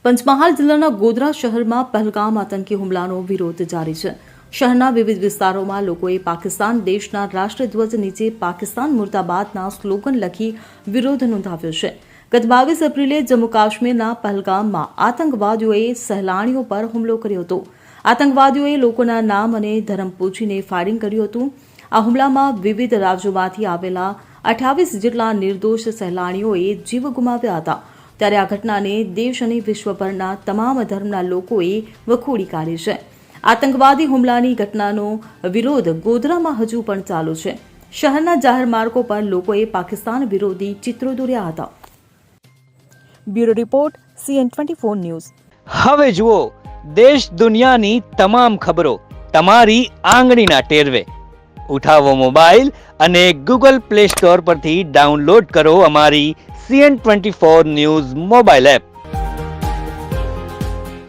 પંચમહાલ જિલ્લાના ગોધરા શહેરમાં પહેલગામ આતંકી હુમલાનો વિરોધ જારી છે. શહેરના વિવિધ વિસ્તારોમાં લોકોએ પાકિસ્તાન દેશના રાષ્ટ્રધ્વજ નીચે પાકિસ્તાન મુર્દાબાદના સ્લોગન લખી વિરોધ નોંધાવ્યો છે. ગત 22 એપ્રિલે જમ્મુ કાશ્મીરના પહેલગામમાં આતંકવાદીઓએ સહેલાણીઓ પર હુમલો કર્યો હતો. આતંકવાદીઓએ લોકોના નામ અને ધર્મ પૂછીને ફાયરિંગ કર્યું હતું. આ હુમલામાં વિવિધ રાજ્યોમાંથી આવેલા 28 જેટલા નિર્દોષ સહેલાણીઓએ જીવ ગુમાવ્યા હતા. ત્યારે આ ઘટનાને દેશ અને વિશ્વભરના તમામ ધર્મના લોકોએ વખોડી કાઢી છે. આતંકવાદી હુમલાની ઘટનાનો વિરોધ ગોધરામાં હજુ પણ ચાલુ છે. શહેરના જાહેર માર્ગો પર લોકોએ પાકિસ્તાન વિરોધી ચિત્રો દોર્યા હતા. Bureau report CN24 news. હવે જુઓ દેશ દુનિયાની તમામ ખબરો તમારી આંગળીના ટેરવે. ઉઠાવો મોબાઈલ અને Google Play Store પરથી ડાઉનલોડ કરો અમારી CN24 ન્યૂઝ મોબાઈલ એપ.